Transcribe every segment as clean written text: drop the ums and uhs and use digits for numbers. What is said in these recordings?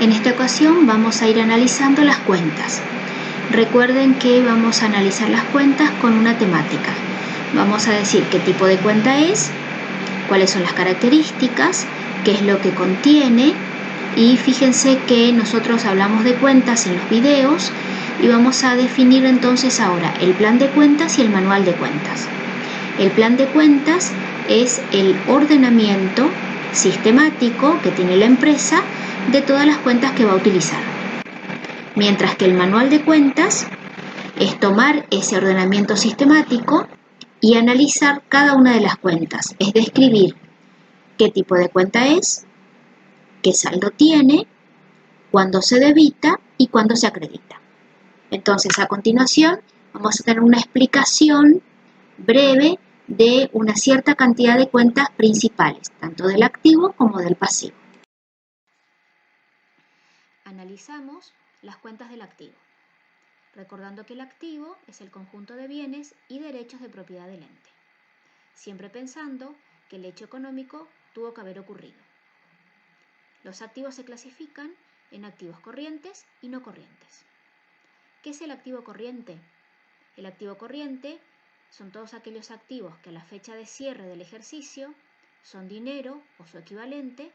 En esta ocasión vamos a ir analizando las cuentas. Recuerden que vamos a analizar las cuentas con una temática. Vamos a decir qué tipo de cuenta es, cuáles son las características, qué es lo que contiene, y fíjense que nosotros hablamos de cuentas en los videos y vamos a definir entonces ahora el plan de cuentas y el manual de cuentas. El plan de cuentas es el ordenamiento sistemático que tiene la empresa de todas las cuentas que va a utilizar. Mientras que el manual de cuentas es tomar ese ordenamiento sistemático y analizar cada una de las cuentas, es describir qué tipo de cuenta es, qué saldo tiene, cuándo se debita y cuándo se acredita. Entonces, a continuación, vamos a tener una explicación breve de una cierta cantidad de cuentas principales, tanto del activo como del pasivo. Analizamos las cuentas del activo, recordando que el activo es el conjunto de bienes y derechos de propiedad del ente, siempre pensando que el hecho económico tuvo que haber ocurrido. Los activos se clasifican en activos corrientes y no corrientes. ¿Qué es el activo corriente? El activo corriente son todos aquellos activos que a la fecha de cierre del ejercicio son dinero o su equivalente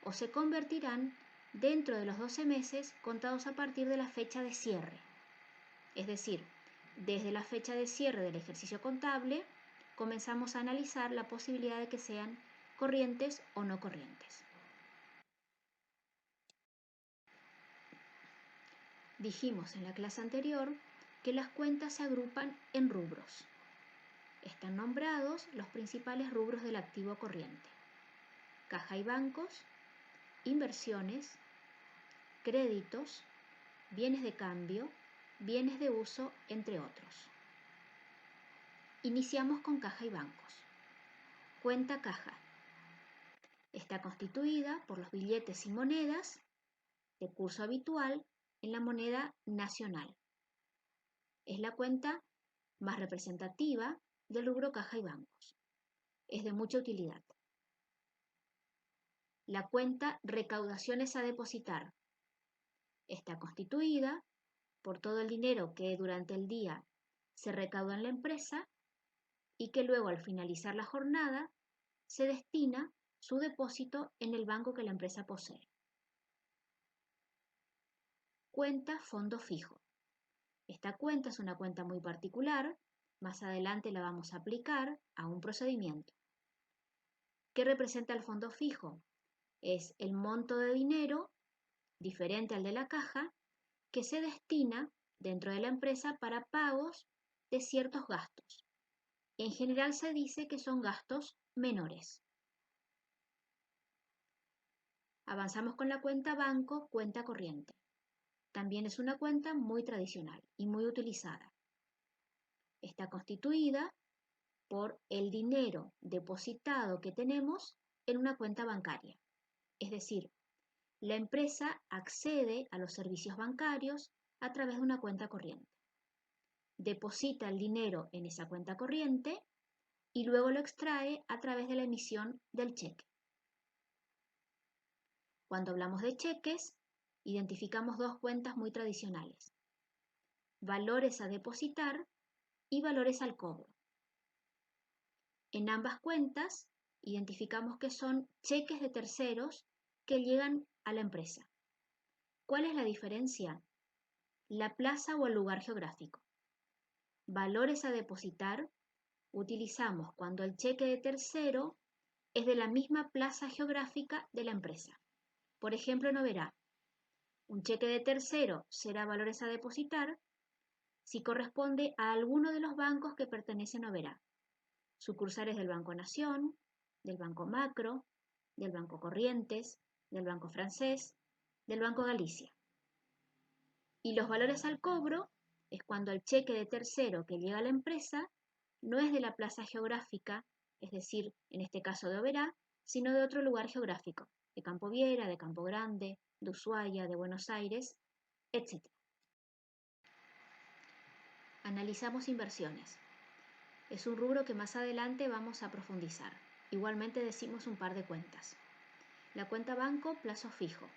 o se convertirán dentro de los 12 meses contados a partir de la fecha de cierre. Es decir, desde la fecha de cierre del ejercicio contable comenzamos a analizar la posibilidad de que sean corrientes o no corrientes. Dijimos en la clase anterior que las cuentas se agrupan en rubros. Están nombrados los principales rubros del activo corriente: caja y bancos, inversiones, créditos, bienes de cambio, bienes de uso, entre otros. Iniciamos con caja y bancos. Cuenta caja. Está constituida por los billetes y monedas de curso habitual en la moneda nacional. Es la cuenta más representativa del rubro caja y bancos. Es de mucha utilidad. La cuenta recaudaciones a depositar. Está constituida por todo el dinero que durante el día se recauda en la empresa y que luego al finalizar la jornada se destina su depósito en el banco que la empresa posee. Cuenta fondo fijo. Esta cuenta es una cuenta muy particular, más adelante la vamos a aplicar a un procedimiento. ¿Qué representa el fondo fijo? Es el monto de dinero diferente al de la caja que se destina dentro de la empresa para pagos de ciertos gastos. En general se dice que son gastos menores. Avanzamos con la cuenta banco, cuenta corriente. También es una cuenta muy tradicional y muy utilizada. Está constituida por el dinero depositado que tenemos en una cuenta bancaria. Es decir, la empresa accede a los servicios bancarios a través de una cuenta corriente. Deposita el dinero en esa cuenta corriente y luego lo extrae a través de la emisión del cheque. Cuando hablamos de cheques, identificamos dos cuentas muy tradicionales: valores a depositar y valores al cobro. En ambas cuentas identificamos que son cheques de terceros que llegan a la empresa. ¿Cuál es la diferencia? La plaza o el lugar geográfico. Valores a depositar utilizamos cuando el cheque de tercero es de la misma plaza geográfica de la empresa. Por ejemplo, en Oberá, un cheque de tercero será valores a depositar si corresponde a alguno de los bancos que pertenecen a Oberá, sucursales del Banco Nación, del Banco Macro, del Banco Corrientes, del Banco Francés, del Banco Galicia. Y los valores al cobro es cuando el cheque de tercero que llega a la empresa no es de la plaza geográfica, es decir, en este caso de Oberá, sino de otro lugar geográfico, de Campo Viera, de Campo Grande, de Ushuaia, de Buenos Aires, etc. Analizamos inversiones. Es un rubro que más adelante vamos a profundizar. Igualmente decimos un par de cuentas. La cuenta banco, plazo fijo.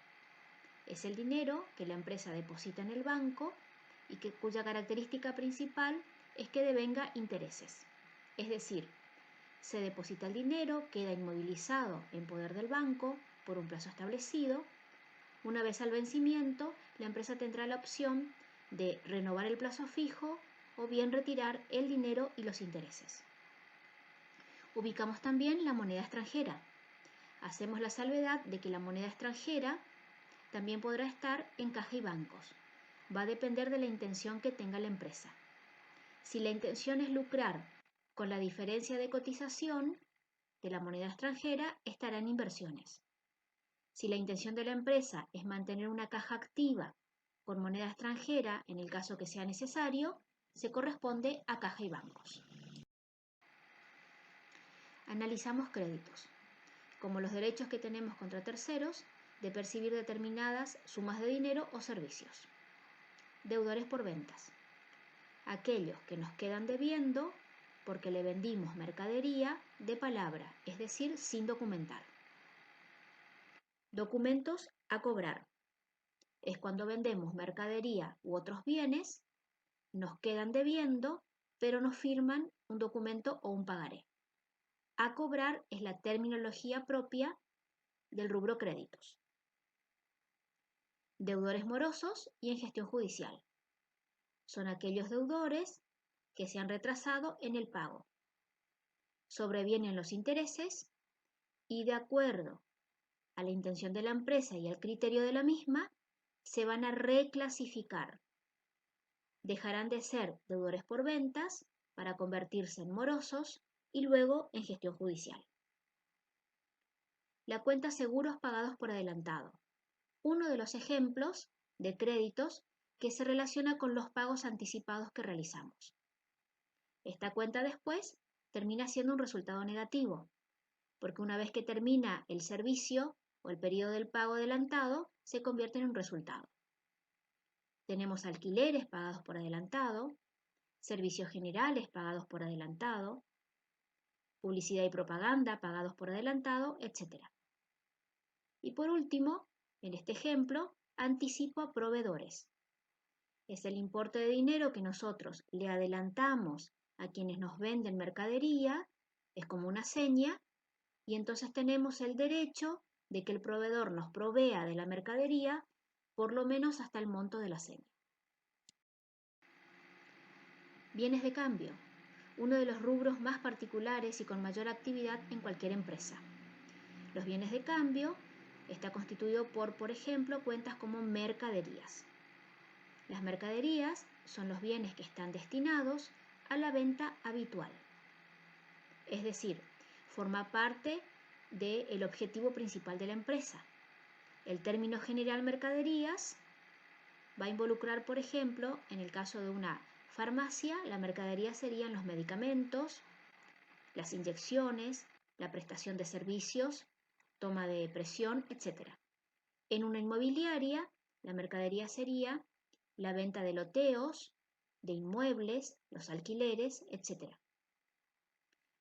Es el dinero que la empresa deposita en el banco y cuya característica principal es que devenga intereses. Es decir, se deposita el dinero, queda inmovilizado en poder del banco por un plazo establecido. Una vez al vencimiento, la empresa tendrá la opción de renovar el plazo fijo o bien retirar el dinero y los intereses. Ubicamos también la moneda extranjera. Hacemos la salvedad de que la moneda extranjera también podrá estar en caja y bancos. Va a depender de la intención que tenga la empresa. Si la intención es lucrar con la diferencia de cotización de la moneda extranjera, estará en inversiones. Si la intención de la empresa es mantener una caja activa con moneda extranjera, en el caso que sea necesario, se corresponde a caja y bancos. Analizamos créditos, como los derechos que tenemos contra terceros de percibir determinadas sumas de dinero o servicios. Deudores por ventas, aquellos que nos quedan debiendo porque le vendimos mercadería de palabra, es decir, sin documentar. Documentos a cobrar. Es cuando vendemos mercadería u otros bienes, nos quedan debiendo, pero nos firman un documento o un pagaré. A cobrar es la terminología propia del rubro créditos. Deudores morosos y en gestión judicial. Son aquellos deudores que se han retrasado en el pago. Sobrevienen los intereses y, de acuerdo a la intención de la empresa y al criterio de la misma, se van a reclasificar. Dejarán de ser deudores por ventas para convertirse en morosos y luego en gestión judicial. La cuenta seguros pagados por adelantado. Uno de los ejemplos de créditos que se relaciona con los pagos anticipados que realizamos. Esta cuenta después termina siendo un resultado negativo, porque una vez que termina el servicio o el periodo del pago adelantado, se convierte en un resultado. Tenemos alquileres pagados por adelantado, servicios generales pagados por adelantado, publicidad y propaganda pagados por adelantado, etc. Y por último, en este ejemplo, anticipo a proveedores. Es el importe de dinero que nosotros le adelantamos a quienes nos venden mercadería, es como una seña, y entonces tenemos el derecho de que el proveedor nos provea de la mercadería por lo menos hasta el monto de la seña. Bienes de cambio, uno de los rubros más particulares y con mayor actividad en cualquier empresa. Los bienes de cambio está constituido por ejemplo, cuentas como mercaderías. Las mercaderías son los bienes que están destinados a la venta habitual. Es decir, forma parte del objetivo principal de la empresa. El término general mercaderías va a involucrar, por ejemplo, en el caso de una farmacia, la mercadería serían los medicamentos, las inyecciones, la prestación de servicios, toma de presión, etc. En una inmobiliaria, la mercadería sería la venta de loteos, de inmuebles, los alquileres, etc.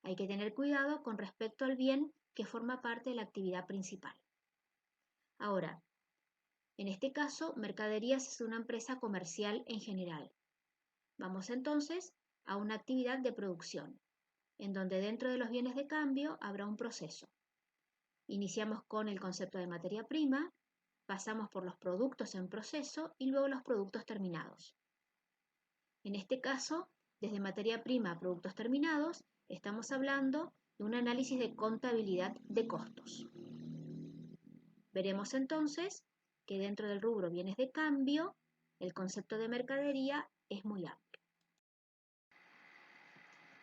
Hay que tener cuidado con respecto al bien que forma parte de la actividad principal. Ahora, en este caso, mercaderías es una empresa comercial en general. Vamos entonces a una actividad de producción, en donde dentro de los bienes de cambio habrá un proceso. Iniciamos con el concepto de materia prima, pasamos por los productos en proceso y luego los productos terminados. En este caso, desde materia prima a productos terminados, estamos hablando de un análisis de contabilidad de costos. Veremos entonces que dentro del rubro bienes de cambio, el concepto de mercadería es muy amplio.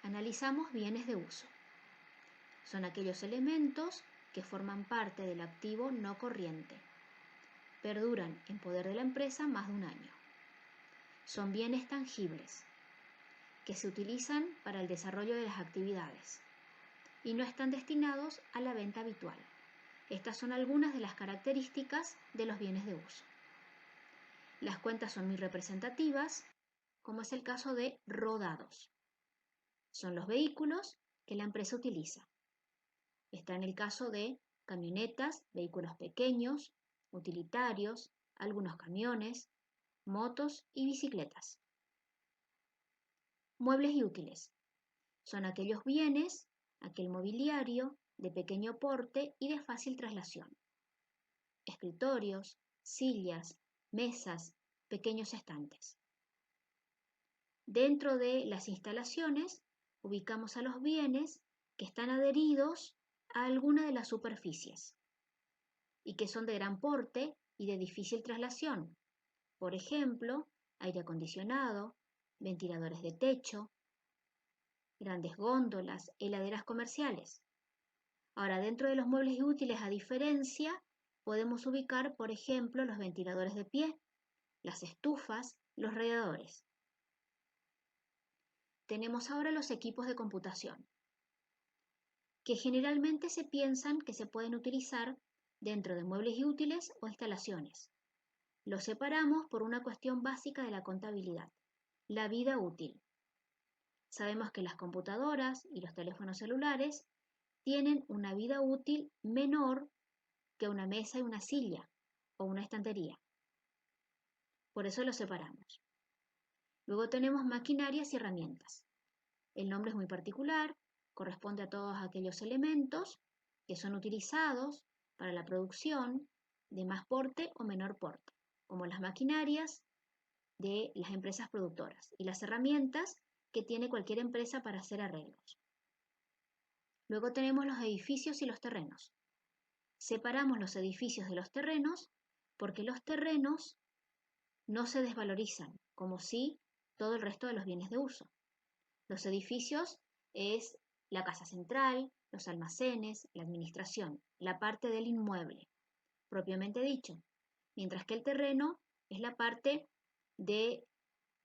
Analizamos bienes de uso. Son aquellos elementos que forman parte del activo no corriente. Perduran en poder de la empresa más de un año. Son bienes tangibles que se utilizan para el desarrollo de las actividades y no están destinados a la venta habitual. Estas son algunas de las características de los bienes de uso. Las cuentas son muy representativas, como es el caso de rodados. Son los vehículos que la empresa utiliza. Está en el caso de camionetas, vehículos pequeños, utilitarios, algunos camiones, motos y bicicletas. Muebles y útiles. Son aquellos bienes, aquel mobiliario de pequeño porte y de fácil traslación. Escritorios, sillas, mesas, pequeños estantes. Dentro de las instalaciones ubicamos a los bienes que están adheridos a alguna de las superficies y que son de gran porte y de difícil traslación. Por ejemplo, aire acondicionado, ventiladores de techo, grandes góndolas, heladeras comerciales. Ahora, dentro de los muebles y útiles, a diferencia, podemos ubicar, por ejemplo, los ventiladores de pie, las estufas, los radiadores. Tenemos ahora los equipos de computación, que generalmente se piensan que se pueden utilizar dentro de muebles y útiles o instalaciones. Los separamos por una cuestión básica de la contabilidad, la vida útil. Sabemos que las computadoras y los teléfonos celulares tienen una vida útil menor que una mesa y una silla o una estantería. Por eso los separamos. Luego tenemos maquinarias y herramientas. El nombre es muy particular, corresponde a todos aquellos elementos que son utilizados para la producción de más porte o menor porte, como las maquinarias de las empresas productoras y las herramientas que tiene cualquier empresa para hacer arreglos. Luego tenemos los edificios y los terrenos. Separamos los edificios de los terrenos porque los terrenos no se desvalorizan, como sí todo el resto de los bienes de uso. Los edificios es la casa central, los almacenes, la administración, la parte del inmueble, propiamente dicho, mientras que el terreno es la parte de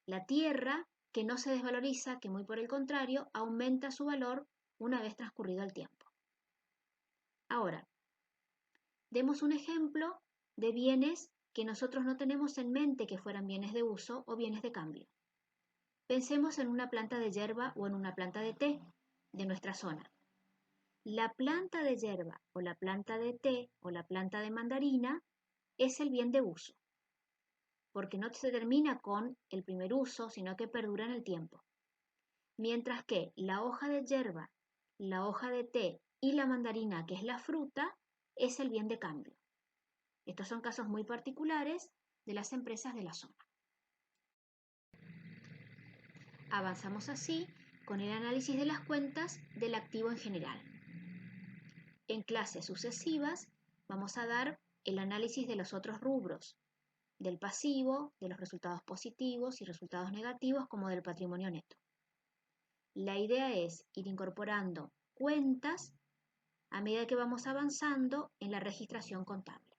la tierra que no se desvaloriza, que muy por el contrario aumenta su valor una vez transcurrido el tiempo. Ahora, demos un ejemplo de bienes que nosotros no tenemos en mente que fueran bienes de uso o bienes de cambio. Pensemos en una planta de yerba o en una planta de té de nuestra zona. La planta de yerba o la planta de té o la planta de mandarina es el bien de uso, porque no se termina con el primer uso, sino que perdura en el tiempo. Mientras que la hoja de yerba, la hoja de té y la mandarina, que es la fruta, es el bien de cambio. Estos son casos muy particulares de las empresas de la zona. Avanzamos así con el análisis de las cuentas del activo en general. En clases sucesivas vamos a dar el análisis de los otros rubros, del pasivo, de los resultados positivos y resultados negativos, como del patrimonio neto. La idea es ir incorporando cuentas a medida que vamos avanzando en la registración contable.